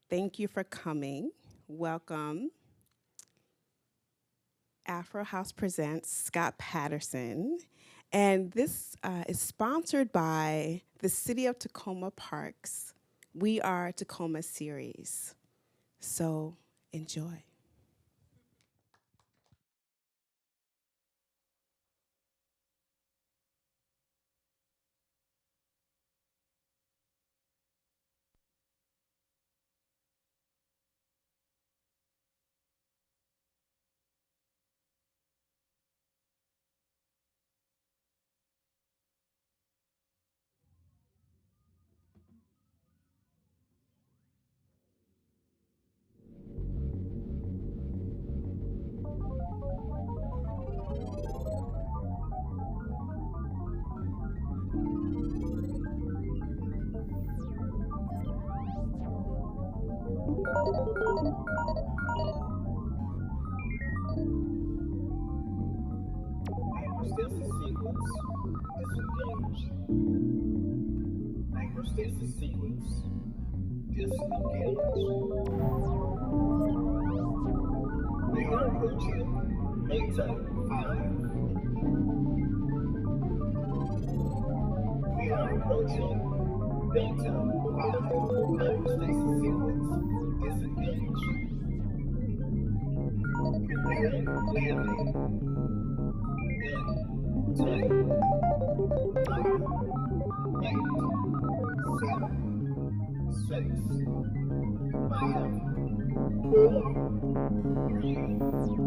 Thank you for coming. Welcome. Afro House presents Scott Patterson. And this is sponsored by the City of Takoma Parks. We Are Takoma series. So enjoy. Microstasis sequence disengaged. Microstasis sequence disengaged. We are approaching beta 5. We are approaching beta 5. Microstasis sequence disengaged. Preparing landing. Time. 9, 8, 7, 6, 5, 4, 3, 2,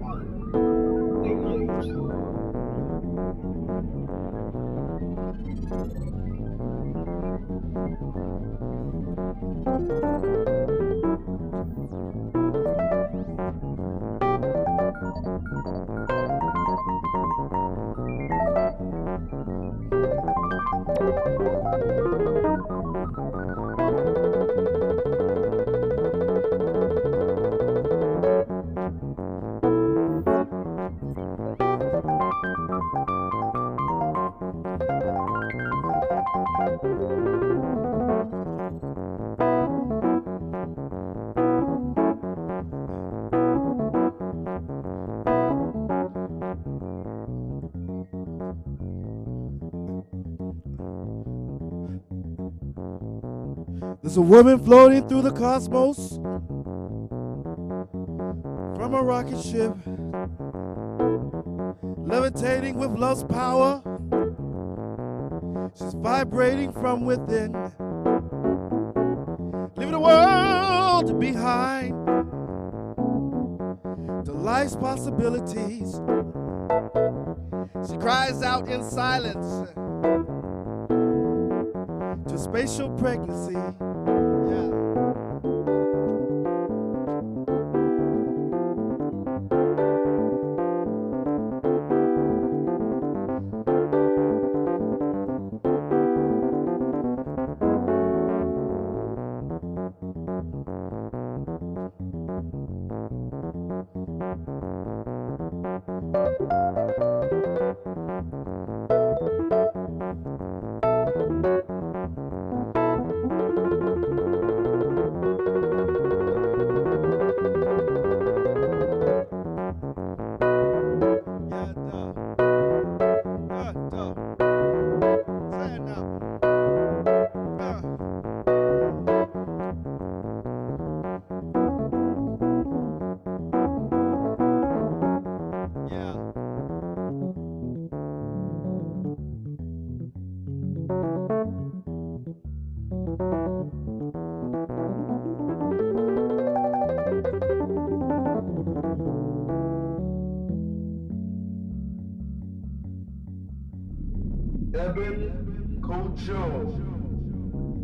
1. Engage. There's a woman floating through the cosmos from a rocket ship, levitating with love's power. She's vibrating from within, leaving the world behind to life's possibilities. She cries out in silence to spatial pregnancy. Yeah.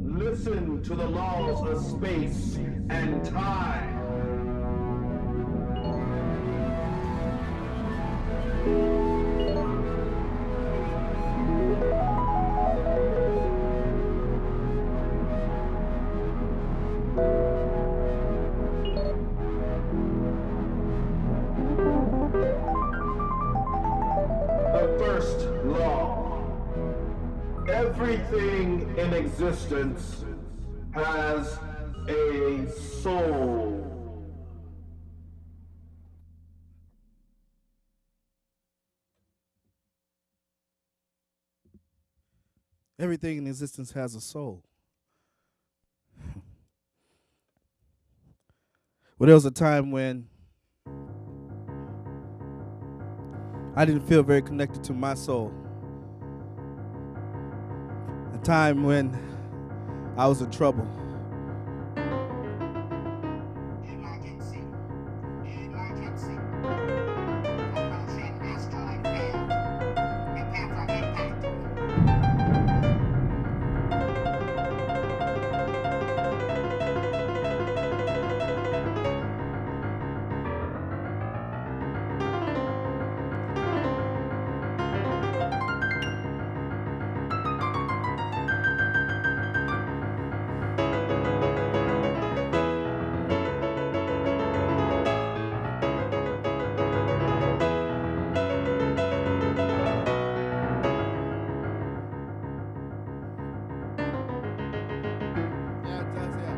Listen to the laws of space and time. The first law. Everything in existence has a soul. Everything in existence has a soul. Well, there was a time when I didn't feel very connected to my soul. A time when I was in trouble. Emergency. Emergency. Approaching asteroid field. Prepare for impact. Yeah, it does, yeah.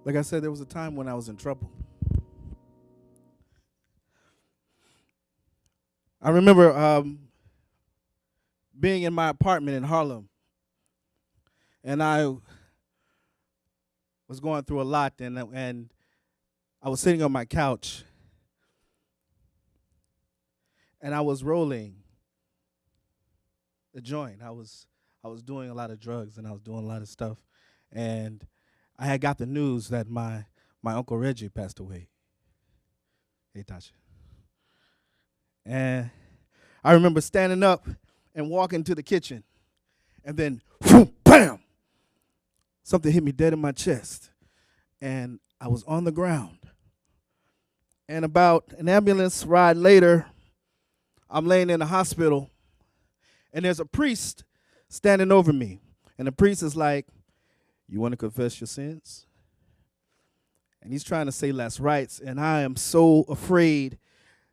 Like I said, there was a time when I was in trouble. I remember being in my apartment in Harlem, and I was going through a lot, and I was sitting on my couch, and I was rolling the joint. I was I was doing a lot of drugs and I was doing a lot of stuff, and I had got the news that my Uncle Reggie passed away. Hey, Tasha. And I remember standing up and walking to the kitchen, and then, whoom, bam! Something hit me dead in my chest, and I was on the ground. And about an ambulance ride later, I'm laying in the hospital, and there's a priest standing over me. And the priest is like, "You want to confess your sins?" And he's trying to say last rites, and I am so afraid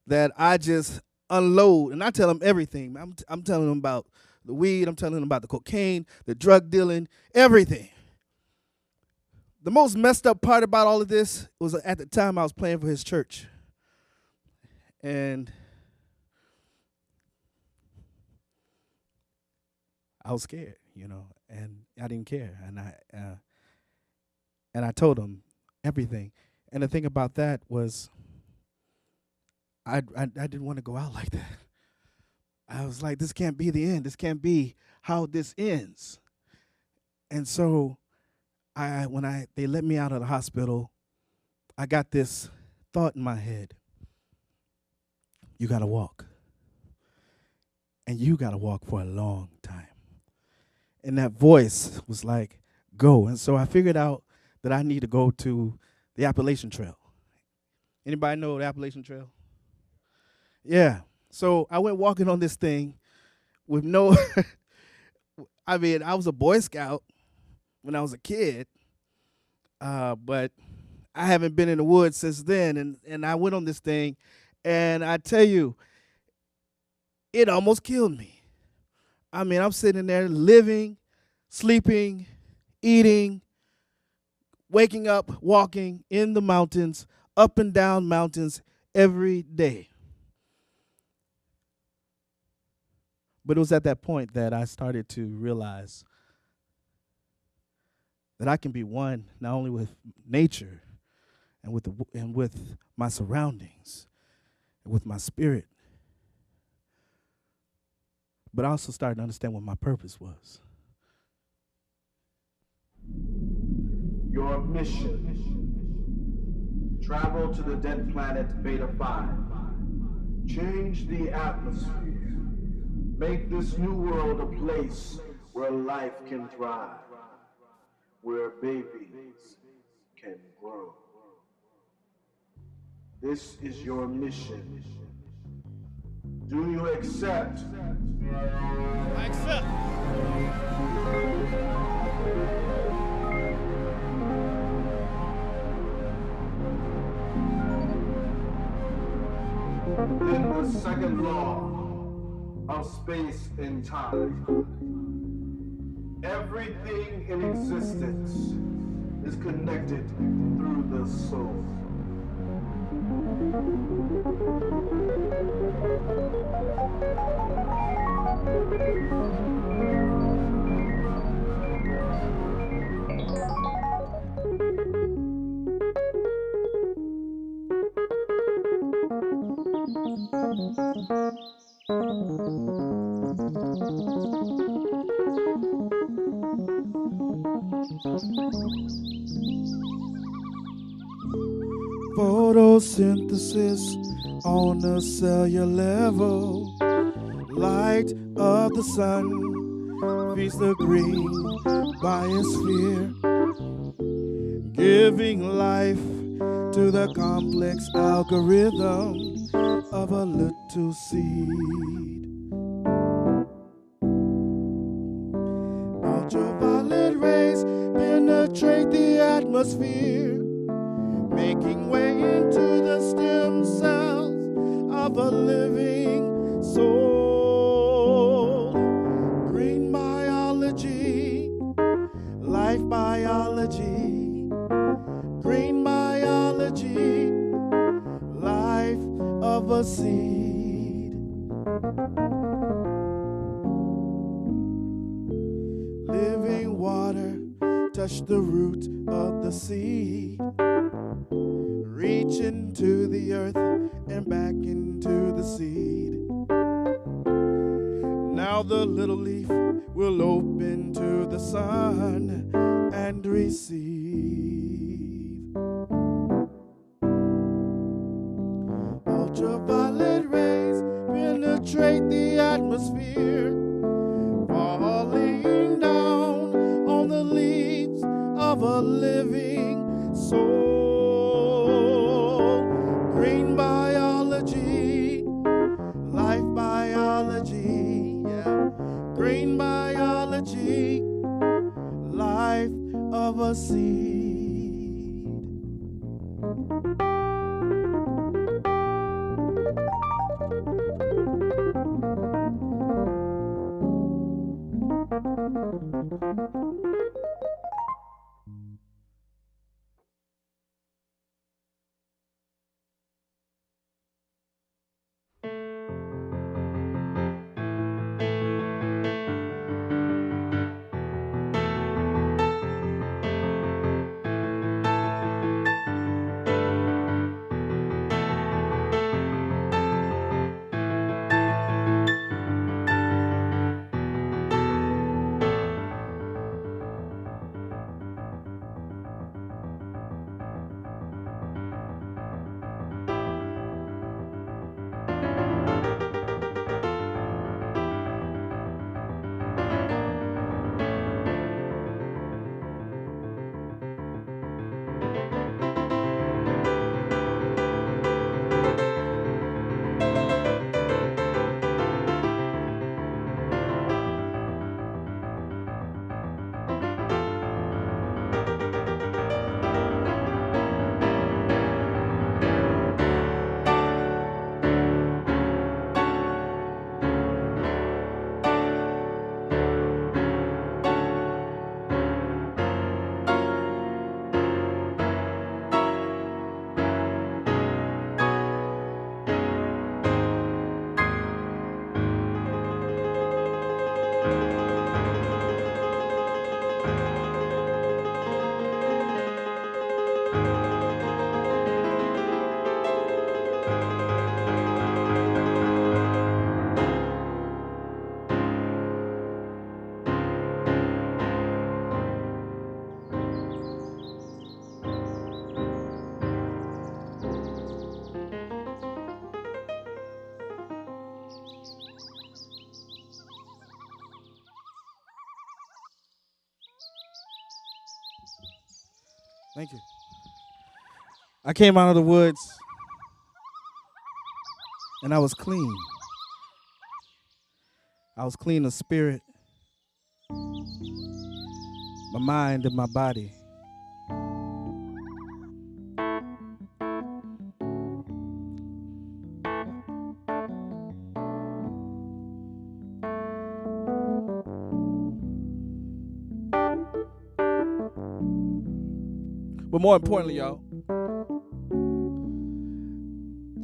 that I just unload, and I tell him everything. I'm telling him about the weed, I'm telling him about the cocaine, the drug dealing, everything. The most messed up part about all of this was at the time I was playing for his church. And I was scared, and I didn't care. And I told him everything. And the thing about that was I didn't want to go out like that. I was like, this can't be the end. This can't be how this ends. And so when they let me out of the hospital, I got this thought in my head. You got to walk. And you got to walk for a long time. And that voice was like, go. And so I figured out that I need to go to the Appalachian Trail. Anybody know the Appalachian Trail? Yeah. So I went walking on this thing with no, I was a Boy Scout when I was a kid, but I haven't been in the woods since then. And I went on this thing, and I tell you, it almost killed me. I'm sitting there living, sleeping, eating, waking up, walking in the mountains, up and down mountains every day. But it was at that point that I started to realize that I can be one not only with nature and with my surroundings and with my spirit, but I also started to understand what my purpose was. Your mission. Travel to the dead planet Beta 5. Change the atmosphere. Make this new world a place where life can thrive, where babies can grow. This is your mission. Do you accept? I accept. In the second law of space and time, everything in existence is connected through the soul. Photosynthesis on a cellular level. Light of the sun feeds the green biosphere, giving life to the complex algorithm of a little seed. Ultraviolet rays penetrate the atmosphere, making way into the stem cells of a living soul. Green biology, life biology, green biology, life of a seed. Living water, touch the root of the seed. Reach into the earth and back into the seed. Now the little leaf will open to the sun and receive ultraviolet rays, penetrate the atmosphere, falling down on the leaves of a living soul. Green biology, life biology, yeah. Green biology, life of a seed. Thank you. I came out of the woods and I was clean. I was clean of spirit, my mind, and my body. But more importantly, y'all,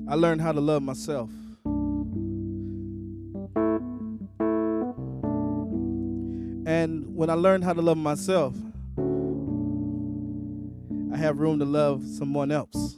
I learned how to love myself. And when I learned how to love myself, I have room to love someone else.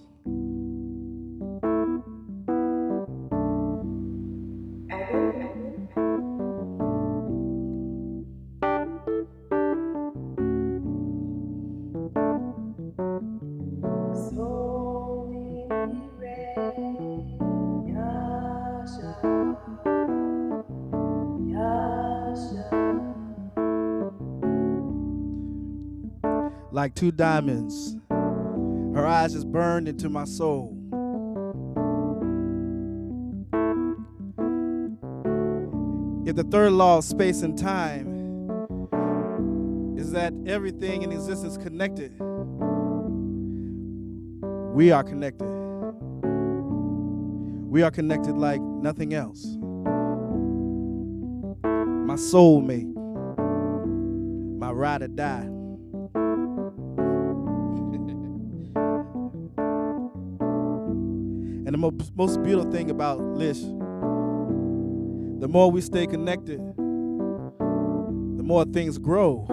Like two diamonds, her eyes just burned into my soul. If the third law of space and time is that everything in existence is connected, we are connected. We are connected like nothing else. My soulmate, my ride or die. And the most beautiful thing about Lish, the more we stay connected, the more things grow.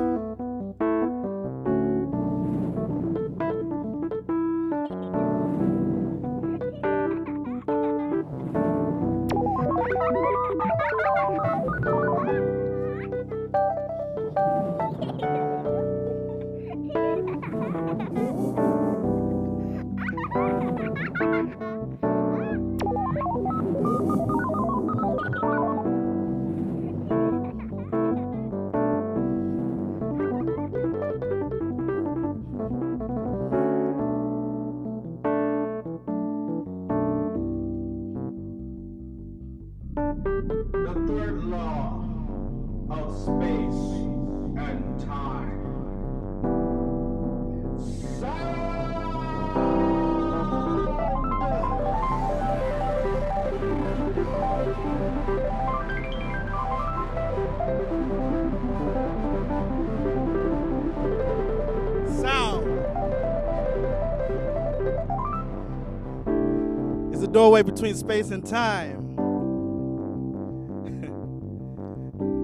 of space and time. Sound is a doorway between space and time.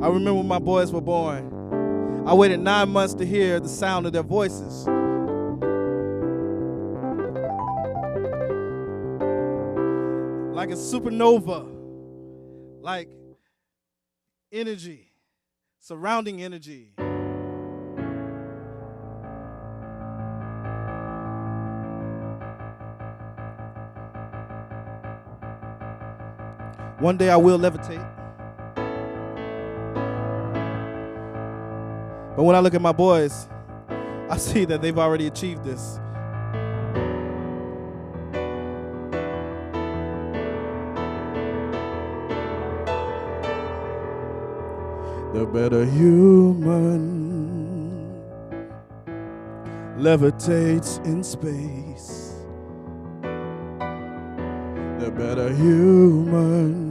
I remember when my boys were born. I waited 9 months to hear the sound of their voices. Like a supernova, like energy, surrounding energy. One day I will levitate. But when I look at my boys, I see that they've already achieved this. The better human levitates in space. The better human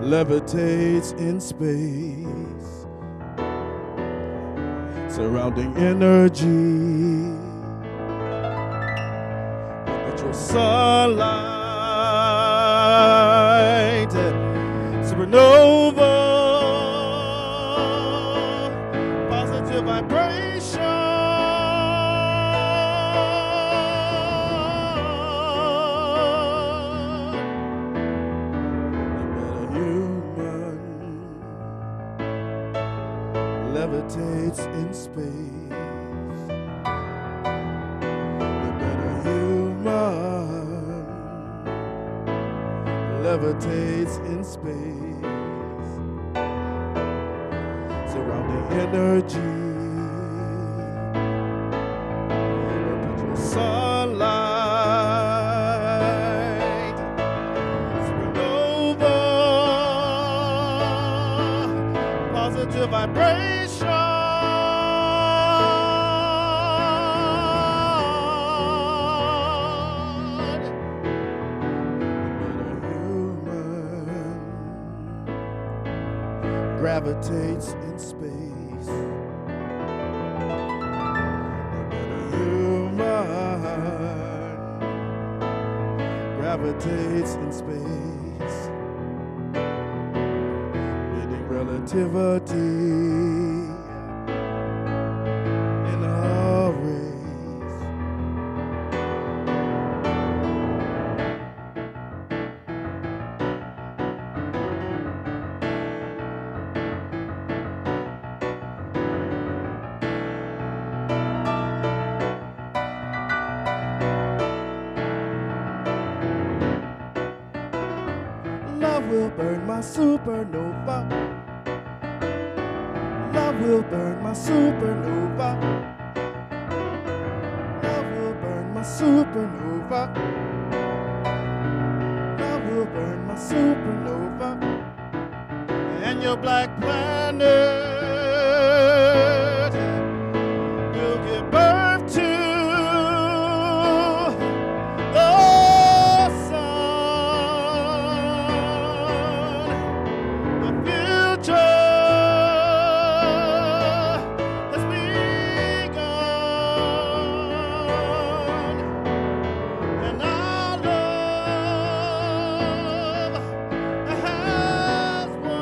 levitates in space, surrounding energy, perpetual sunlight, supernova, positive vibration. Levitates in space. The better human levitates in space, surrounding energy, perpetual sunlight, supernova, positive vibration. Gravitates in space. The better human gravitates in space, meeting relativity in a race. Love will burn my supernova. Love will burn my supernova. Love will burn my supernova. Love will burn my supernova. And your black planet will give birth to the sun. The future has begun, and our love has won.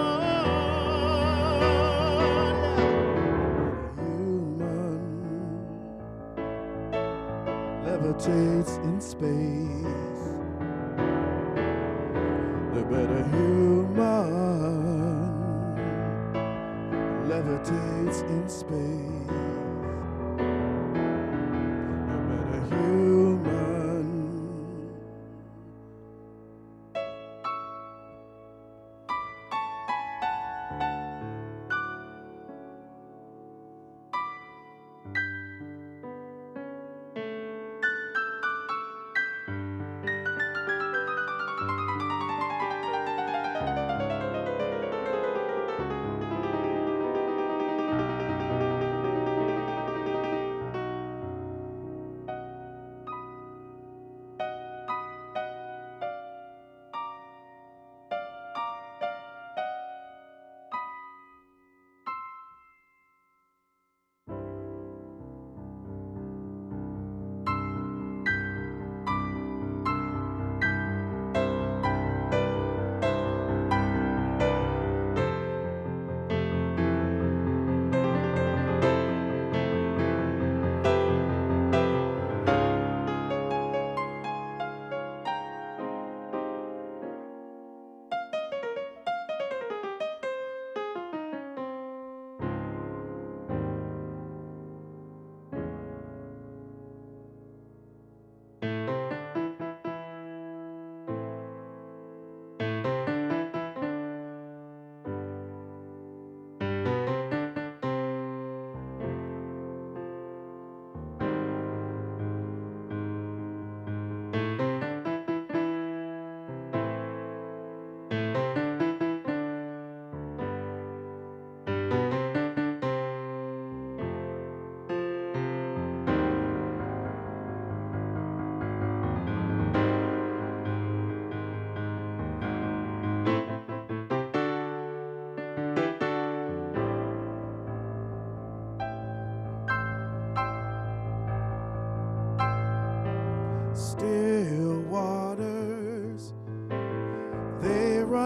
Human levitates in space. The better human levitates in space. The better human.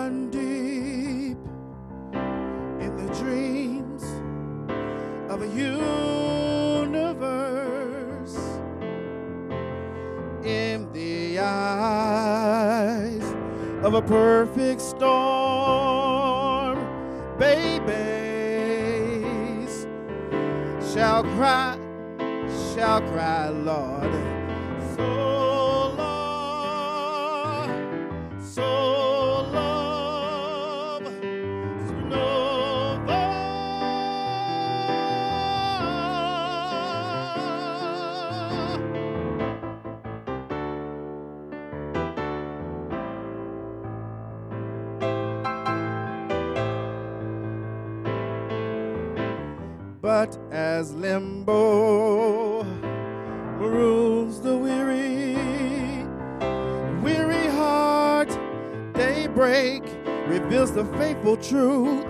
run deep in the dreams of a universe, in the eyes of a perfect storm. Babies shall cry, Lord. So love, supernova. But as limbo maroons the weary heart, daybreak reveals the faithful truth.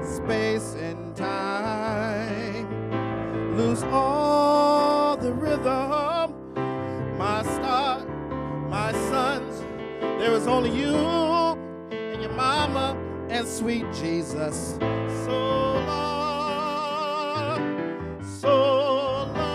Space and time lose all the rhythm. My star, my sons, there is only you and your mama and sweet Jesus. So love, supernova.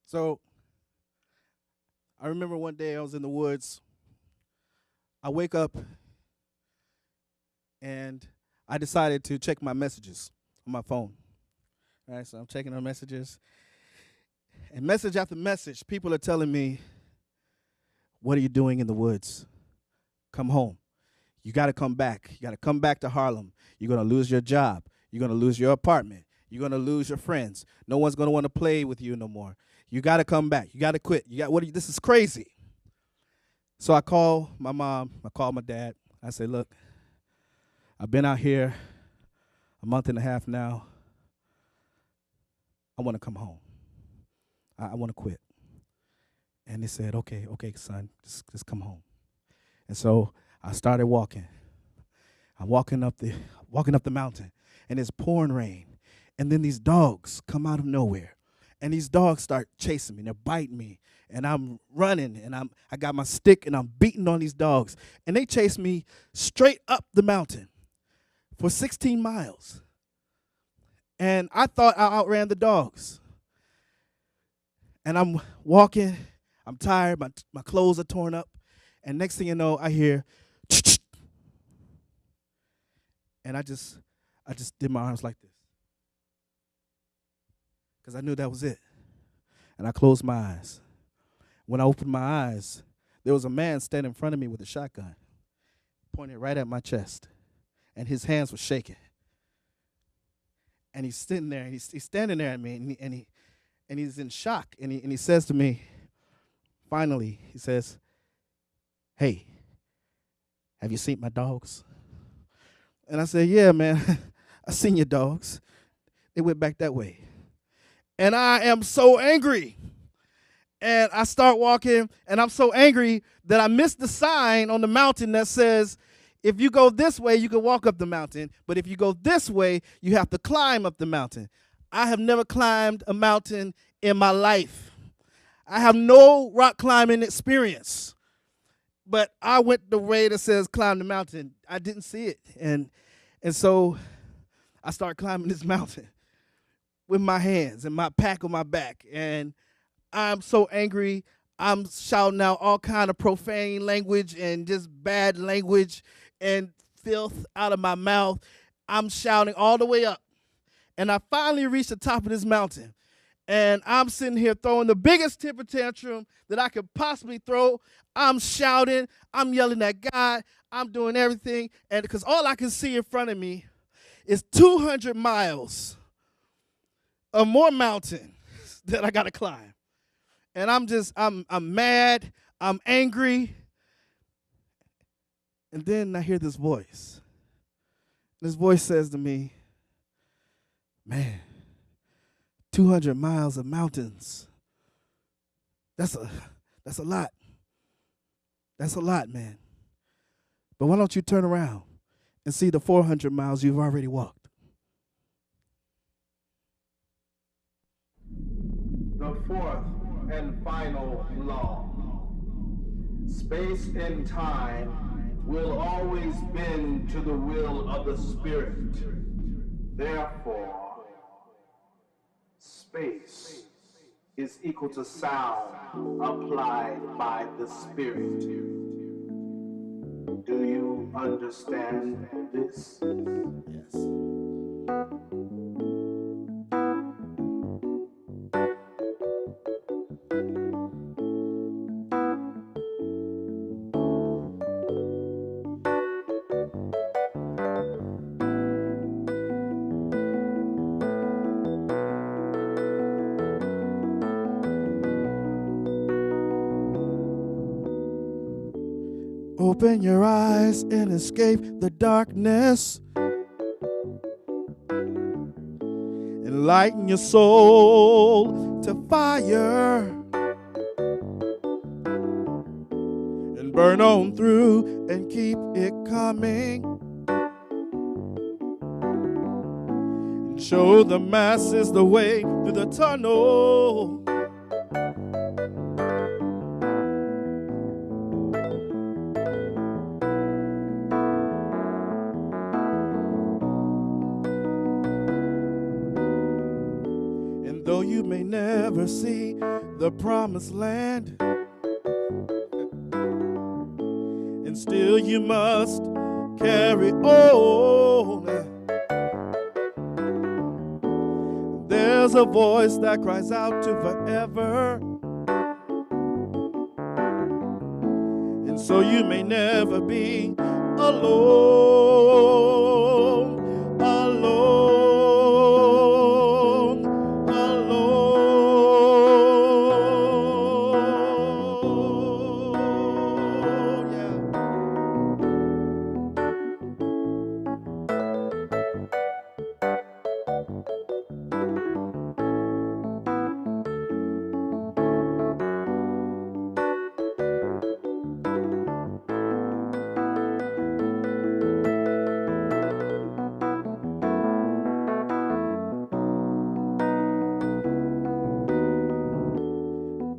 So I remember one day I was in the woods. I wake up and I decided to check my messages on my phone. All right, so I'm checking our messages. And message after message, people are telling me, what are you doing in the woods? Come home. You got to come back. You got to come back to Harlem. You're going to lose your job. You're going to lose your apartment. You're going to lose your friends. No one's going to want to play with you no more. You got to come back. You got to quit. This is crazy. So I call my mom. I call my dad. I say, look, I've been out here a month and a half now. I want to come home. I want to quit. And they said, okay, son, just come home. And so I started walking. I'm walking up the mountain, and it's pouring rain. And then these dogs come out of nowhere. And these dogs start chasing me. They're biting me. And I'm running, and I got my stick, and I'm beating on these dogs. And they chase me straight up the mountain for 16 miles. And I thought I outran the dogs. And I'm walking. I'm tired. My clothes are torn up. And next thing you know, I hear, and I just did my arms like this, because I knew that was it. And I closed my eyes. When I opened my eyes, there was a man standing in front of me with a shotgun, pointed right at my chest, and his hands were shaking. And he's sitting there, and he's standing there at me, and he's in shock, and he says to me, finally, he says, hey, have you seen my dogs? And I said, yeah, man, I seen your dogs. They went back that way. And I am so angry. And I start walking, and I'm so angry that I missed the sign on the mountain that says, if you go this way, you can walk up the mountain. But if you go this way, you have to climb up the mountain. I have never climbed a mountain in my life. I have no rock climbing experience. But I went the way that says climb the mountain. I didn't see it. And so I started climbing this mountain with my hands and my pack on my back. And I'm so angry. I'm shouting out all kind of profane language and just bad language and filth out of my mouth. I'm shouting all the way up. And I finally reached the top of this mountain. And I'm sitting here throwing the biggest temper tantrum that I could possibly throw. I'm shouting, I'm yelling at God, I'm doing everything. And because all I can see in front of me is 200 miles of more mountain that I got to climb. And I'm mad, I'm angry. And then I hear this voice. This voice says to me, man, 200 miles of mountains. That's a lot. That's a lot, man. But why don't you turn around and see the 400 miles you've already walked? The fourth and final law. Space and time will always bend to the will of the spirit. Therefore, space is equal to sound applied by the spirit. Do you understand this? Yes. Open your eyes and escape the darkness. Enlighten your soul to fire. And burn on through and keep it coming. And show the masses the way through the tunnel. Though you may never see the promised land, and still you must carry on. There's a voice that cries out to forever, and so you may never be alone, alone.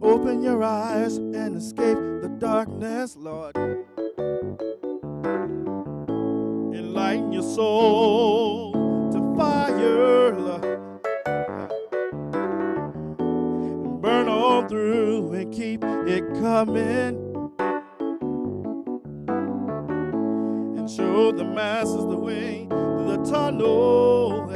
Open your eyes and escape the darkness, Lord. Enlighten your soul to fire, Lord. And burn on through and keep it coming. And show the masses the way through the tunnel.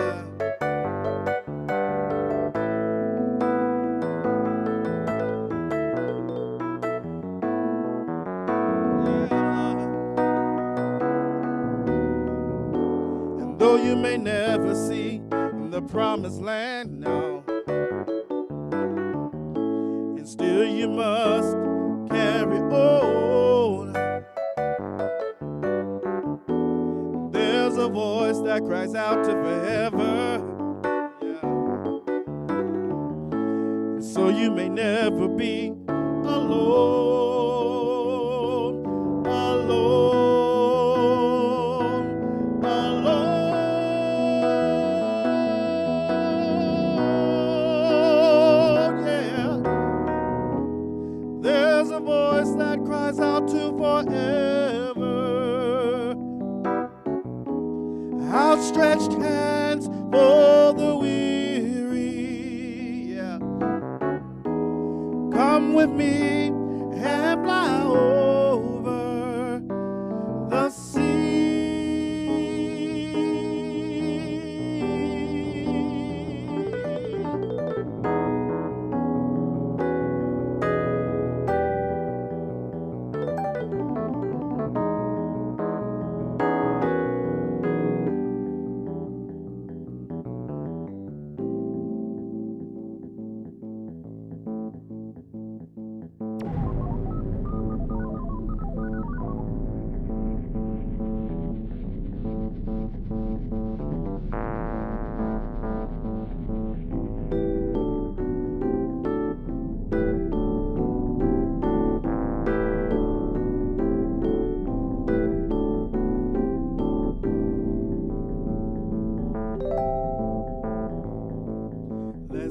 Though you may never see the promised land now, and still you must carry on. There's a voice that cries out to forever, and so you may never be alone, alone. Out to forever, outstretched hands for the weary. Yeah. Come with me and fly over the sea.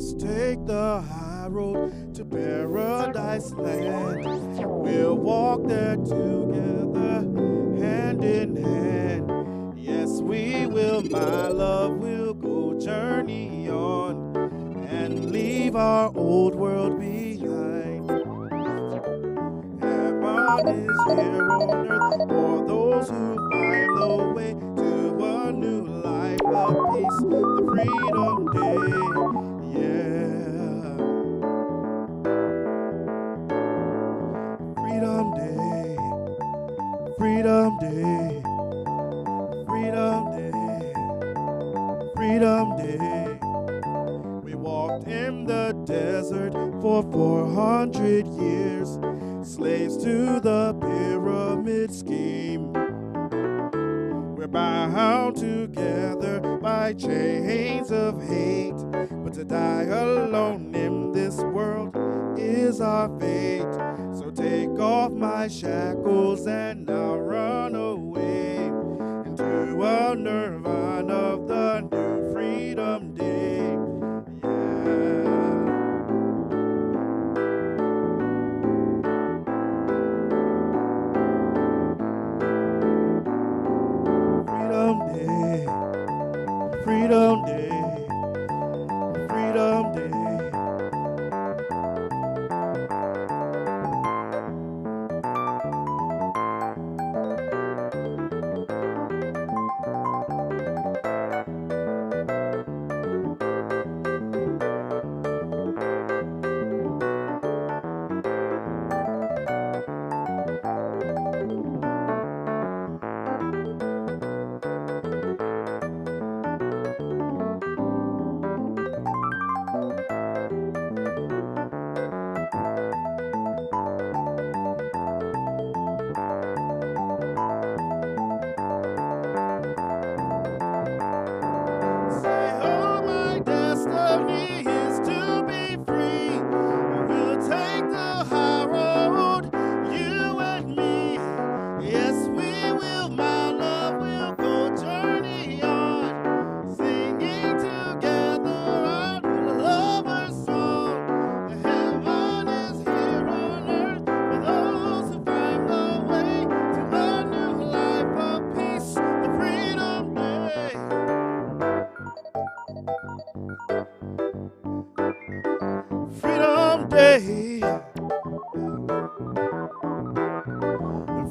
Let's take the high road to paradise land. We'll walk there together, hand in hand. Yes, we will, my love, we'll go journey on and leave our old world behind. Heaven is here on earth for those who find the way to a new life of peace, the freedom day. Yeah. Freedom day. Freedom day. Freedom day. Freedom day. We walked in the desert for 400 years, slaves to the pyramid scheme. We're bound together by chains of hate, but to die alone in this world is our fate. So take off my shackles and I'll run away into a nirvana of the new freedom day. Freedom day, freedom day.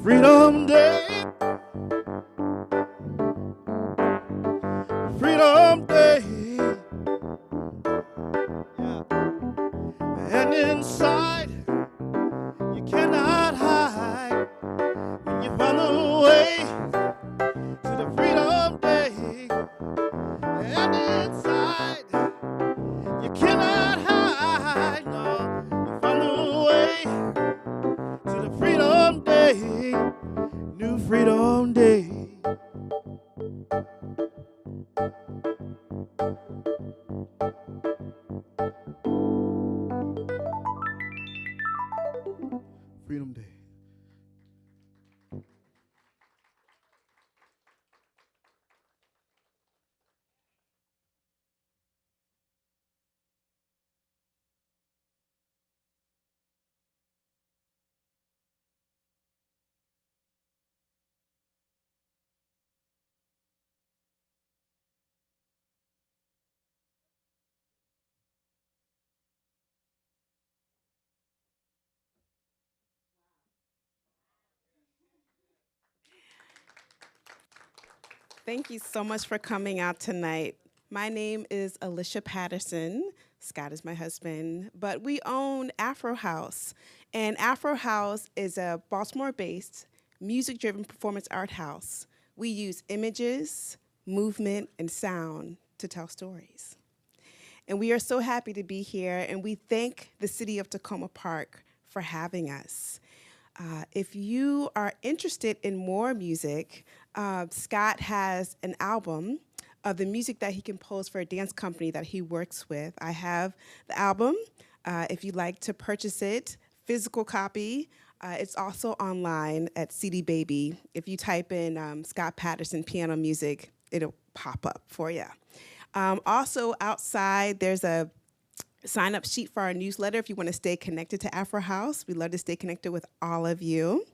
Freedom Day, Freedom Day, yeah. And inside you cannot hide when you find the way to the Freedom Day. And inside you cannot hide, no, you find the way to the Freedom Day, new Freedom Day. Freedom Day. Thank you so much for coming out tonight. My name is Alicia Patterson. Scott is my husband, but we own Afro House. And Afro House is a Baltimore-based, music-driven performance art house. We use images, movement, and sound to tell stories. And we are so happy to be here, and we thank the city of Takoma Park for having us. If you are interested in more music, Scott has an album of the music that he composed for a dance company that he works with. I have the album. If you'd like to purchase it, physical copy, it's also online at CD Baby. If you type in Scott Patterson piano music, it'll pop up for you. Also outside, there's a sign up sheet for our newsletter if you want to stay connected to Afro House. We'd love to stay connected with all of you.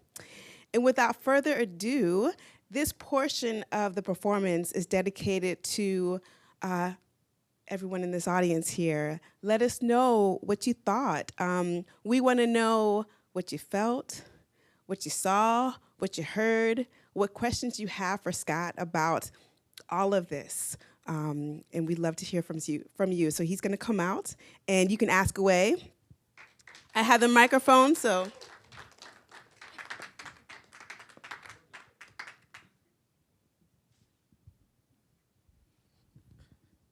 And without further ado, this portion of the performance is dedicated to everyone in this audience here. Let us know what you thought. We want to know what you felt, what you saw, what you heard, what questions you have for Scott about all of this. And we'd love to hear from you. So he's going to come out, and you can ask away. I have the microphone, so.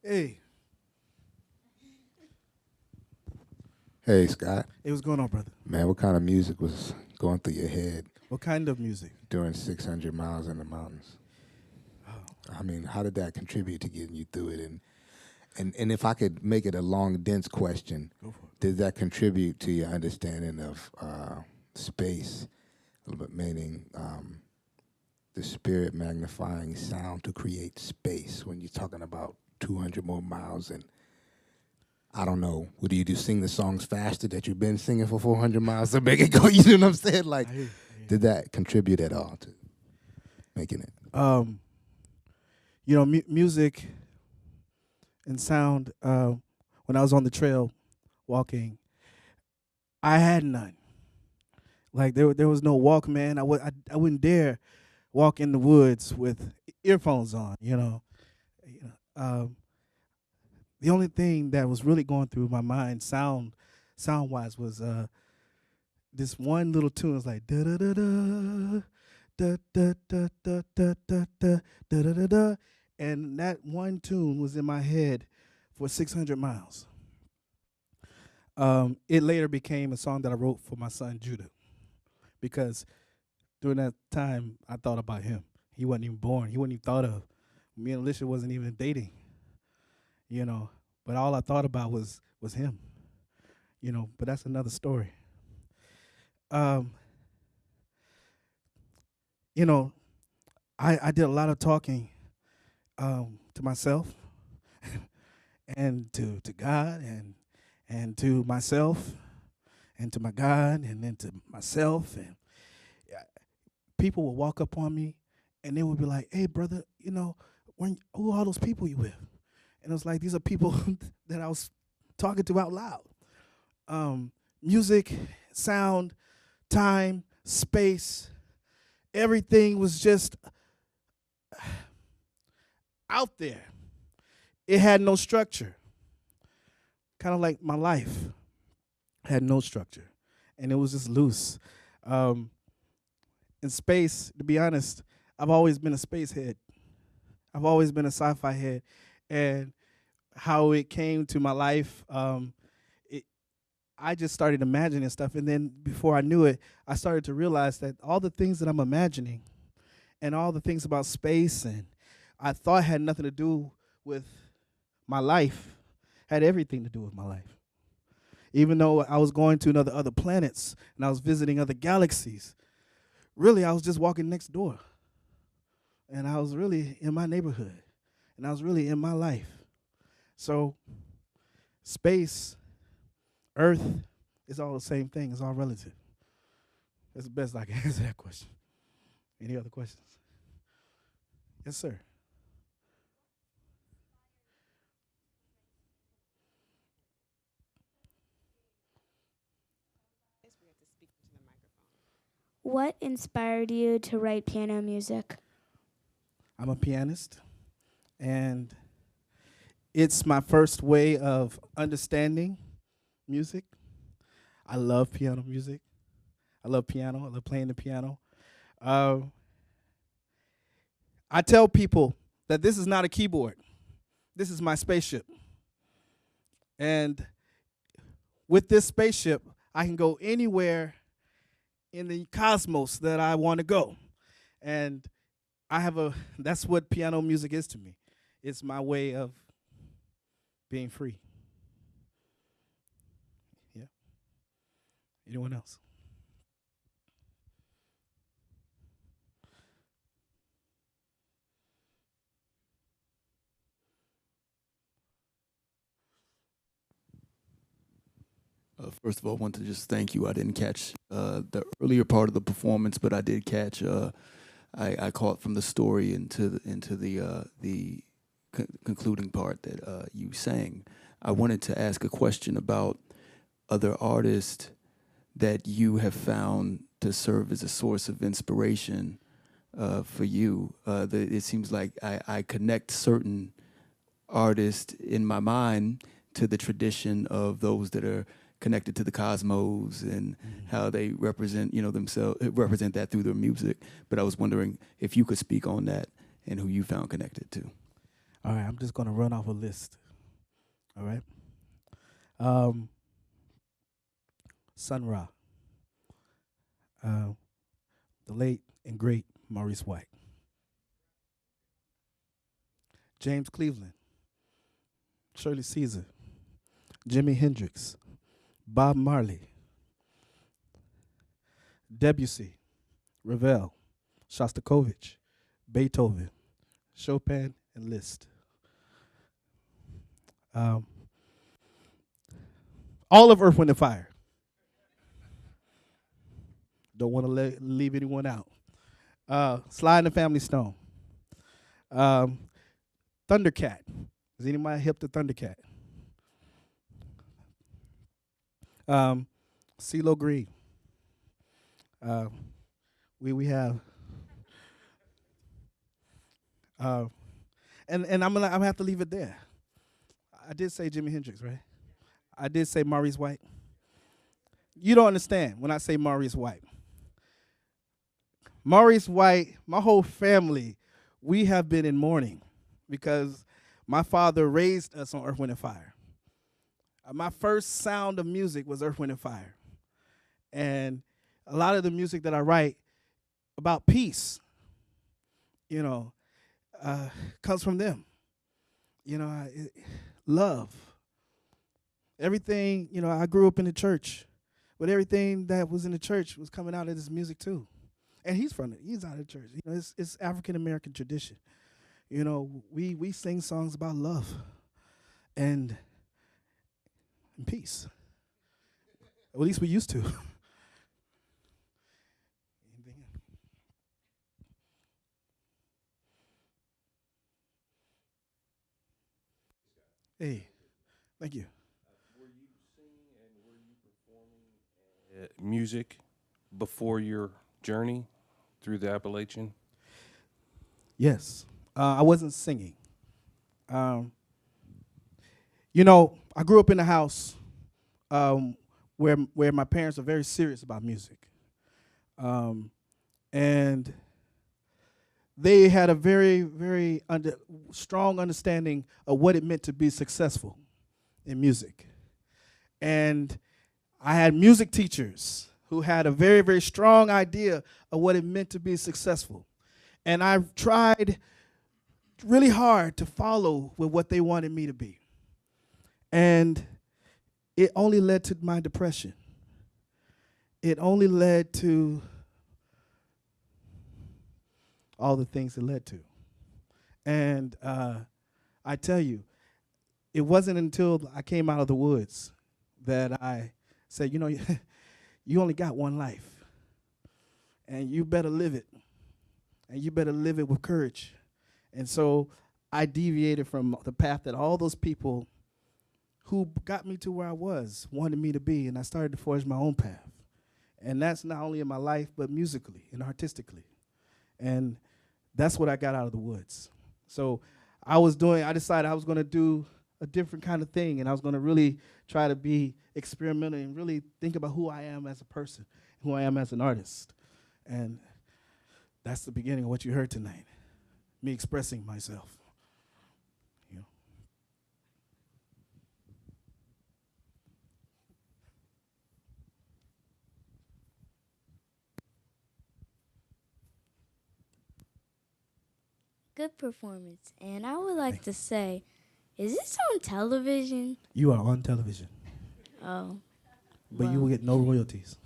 Hey, Hey, Scott. hey, what's going on, brother? Man, what kind of music was going through your head What kind of music? during 600 miles in the mountains? I mean, how did that contribute to getting you through it? And if I could make it a long, dense question, Go for it. did that contribute to your understanding of space, a little bit meaning the spirit magnifying sound to create space when you're talking about 200 more miles and I don't know. Would you do sing the songs faster that you've been singing for 400 miles to make it go? You know what I'm saying? Like, I hear you. did that contribute at all to making it? Music and sound. When I was on the trail walking, I had none. Like there was no Walkman. I wouldn't dare walk in the woods with earphones on. The only thing that was really going through my mind, sound wise, was this one little tune. It's like da da da da da da da da da da da da da da, and that one tune was in my head for 600 miles. It later became a song that I wrote for my son Judah, because during that time I thought about him. He wasn't even born. He wasn't even thought of. Me and Alicia wasn't even dating. But all I thought about was him. But that's another story. I did a lot of talking to myself and to God and to myself and to my God and then to myself. And people would walk up on me and they would be like, "Hey, brother, who are all those people you with?" And it was like, these are people that I was talking to out loud. Music, sound, time, space, everything was just out there. It had no structure. Kind of like my life had no structure. And it was just loose. In space, to be honest, I've always been a space head. I've always been a sci-fi head. And how it came to my life, I just started imagining stuff. And then before I knew it, I started to realize that all the things that I'm imagining and all the things about space and I thought had nothing to do with my life, had everything to do with my life. Even though I was going to other planets and I was visiting other galaxies, really I was just walking next door. And I was really in my neighborhood. And I was really in my life. So space, Earth, it's all the same thing. It's all relative. That's the best I can answer that question. Any other questions? Yes, sir. What inspired you to write piano music? I'm a pianist, and it's my first way of understanding music. I love piano music. I love piano. I love playing the piano. I tell people that this is not a keyboard. This is my spaceship. And with this spaceship, I can go anywhere in the cosmos that I want to go. And that's what piano music is to me. It's my way of being free. Yeah. Anyone else? First of all, I want to just thank you. I didn't catch the earlier part of the performance, but I did catch. I caught from the story into the concluding part that you sang. I wanted to ask a question about other artists that you have found to serve as a source of inspiration for you. It seems like I connect certain artists in my mind to the tradition of those that are connected to the cosmos and how they represent, themselves, represent that through their music. But I was wondering if you could speak on that and who you found connected to. All right, I'm just going to run off a list. All right. Sun Ra, the late and great Maurice White, James Cleveland, Shirley Caesar, Jimi Hendrix, Bob Marley, Debussy, Ravel, Shostakovich, Beethoven, Chopin, and Liszt. All of Earth, Wind, and Fire. Don't want to leave anyone out. Sly and the Family Stone. Thundercat. Is anybody hip to Thundercat? CeeLo Green. We have. And I'm gonna have to leave it there. I did say Jimi Hendrix, right? I did say Maurice White. You don't understand when I say Maurice White. Maurice White, my whole family, we have been in mourning because my father raised us on Earth, Wind, and Fire. My first sound of music was Earth, Wind, and Fire. And a lot of the music that I write about peace, comes from them. Love. Everything, I grew up in the church, but everything that was in the church was coming out of this music too. And he's out of the church. It's African American tradition. We sing songs about love and peace. At least we used to. Hey, thank you. Were you singing and were you performing music before your journey through the Appalachian? Yes. I wasn't singing. I grew up in a house where my parents are very serious about music. And they had a very, very strong understanding of what it meant to be successful in music. And I had music teachers who had a very, very strong idea of what it meant to be successful. And I tried really hard to follow with what they wanted me to be. And it only led to my depression. It only led to all the things it led to. And I tell you, it wasn't until I came out of the woods that I said, you only got one life. And you better live it. And you better live it with courage. And so I deviated from the path that all those people who got me to where I was wanted me to be, and I started to forge my own path. And that's not only in my life, but musically and artistically. And that's what I got out of the woods. So I decided I was going to do a different kind of thing, and I was going to really try to be experimental and really think about who I am as a person, who I am as an artist. And that's the beginning of what you heard tonight, me expressing myself. Good performance. And I would like to say, is this on television? You are on television. Oh. But you will get no royalties.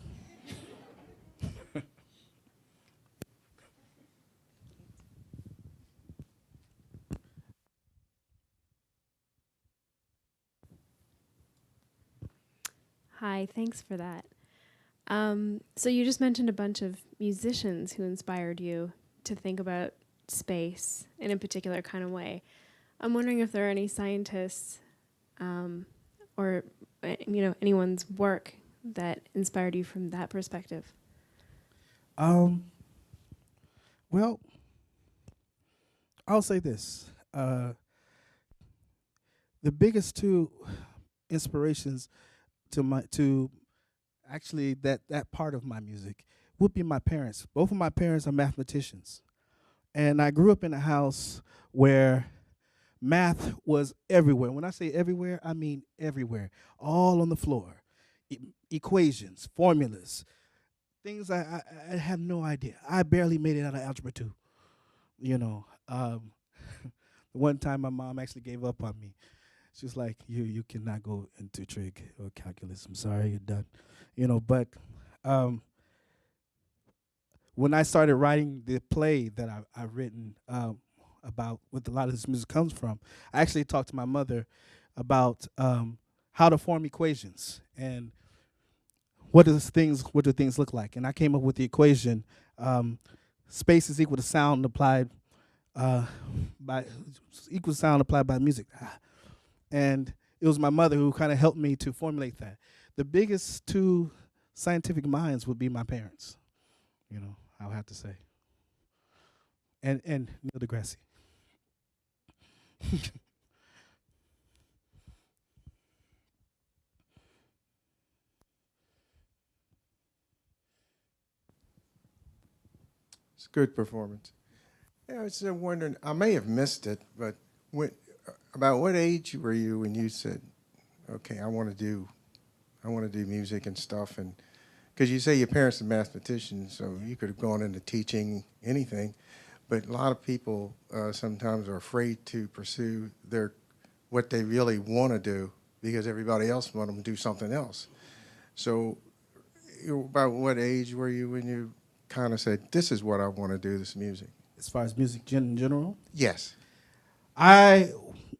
Hi, thanks for that. So you just mentioned a bunch of musicians who inspired you to think about space in a particular kind of way. I'm wondering if there are any scientists or anyone's work that inspired you from that perspective. Well, I'll say this. The biggest two inspirations to actually that part of my music would be my parents. Both of my parents are mathematicians. And I grew up in a house where math was everywhere. When I say everywhere, I mean everywhere. All on the floor. Equations, formulas, things I have no idea. I barely made it out of algebra 2. You know, one time my mom actually gave up on me. She was like, you cannot go into trig or calculus. I'm sorry, you're done. But when I started writing the play that I've written about what a lot of this music comes from, I actually talked to my mother about how to form equations and what do things look like. And I came up with the equation: space is equal to sound applied by music. And it was my mother who kind of helped me to formulate that. The biggest two scientific minds would be my parents. I'll have to say. And Neil deGrasse. It's a good performance. Yeah, I was just wondering, I may have missed it, but about what age were you when you said, okay, I want to do music and stuff? And because you say your parents are mathematicians, so you could have gone into teaching anything, but a lot of people sometimes are afraid to pursue what they really want to do because everybody else wants them to do something else. So about what age were you when you kind of said, this is what I want to do, this music? As far as music in general? Yes. I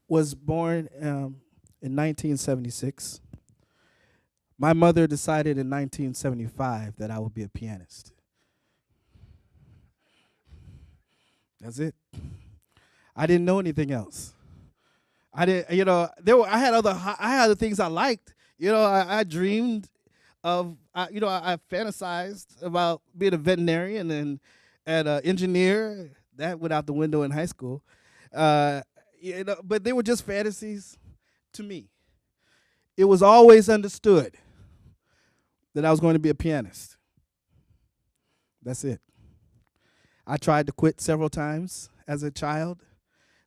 was born in 1976. My mother decided in 1975 that I would be a pianist. That's it. I didn't know anything else. I didn't, I had other things I liked. I dreamed of, I fantasized about being a veterinarian and an engineer. That went out the window in high school. But they were just fantasies to me. It was always understood that I was going to be a pianist. That's it. I tried to quit several times as a child,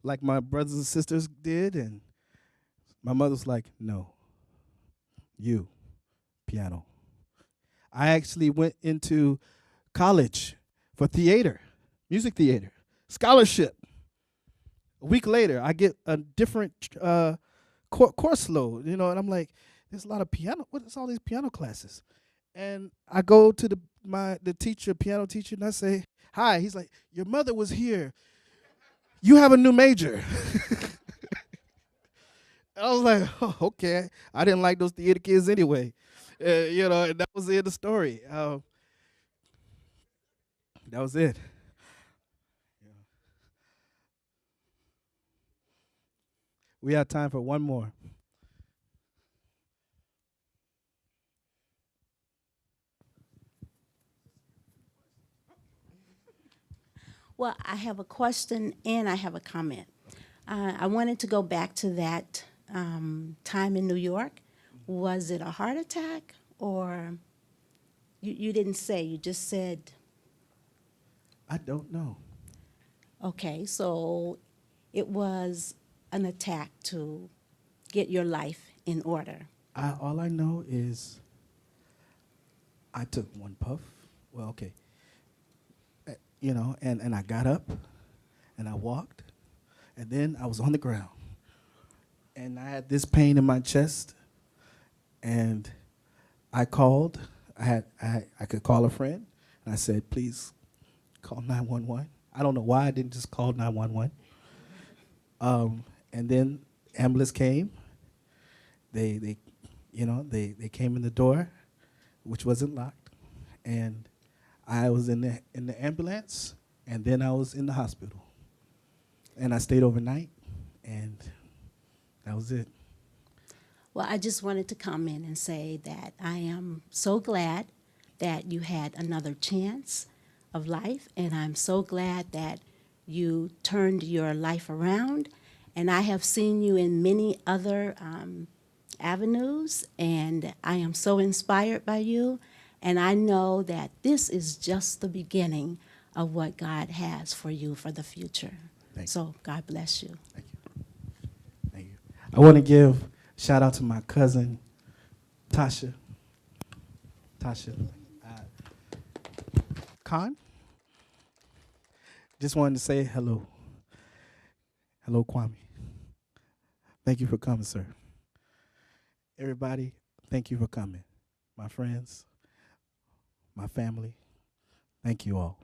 like my brothers and sisters did, and my mother was like, no, piano. I actually went into college for theater, music theater, scholarship. A week later, I get a different course load, and I'm like, there's a lot of piano. What is all these piano classes? And I go to the teacher, piano teacher, and I say, hi. He's like, your mother was here. You have a new major. I was like, oh, okay. I didn't like those theater kids anyway. And that was the end of the story. That was it. We have time for one more. Well, I have a question and I have a comment. I wanted to go back to that time in New York. Was it a heart attack or you didn't say, you just said? I don't know. Okay, so it was an attack to get your life in order. All I know is I took one puff. Well, okay. And I got up and I walked and then I was on the ground. And I had this pain in my chest and I called. I could call a friend and I said, please call 911. I don't know why I didn't just call 911. And then ambulance came. They they came in the door, which wasn't locked, and I was in the ambulance, and then I was in the hospital, and I stayed overnight, and that was it. Well, I just wanted to come in and say that I am so glad that you had another chance of life, and I'm so glad that you turned your life around. And I have seen you in many other avenues, and I am so inspired by you. And I know that this is just the beginning of what God has for you for the future. Thank you. So God bless you. Thank you. Thank you. I want to give shout out to my cousin, Tasha. Khan. Just wanted to say hello. Hello, Kwame. Thank you for coming, sir. Everybody, thank you for coming. My friends, my family, thank you all.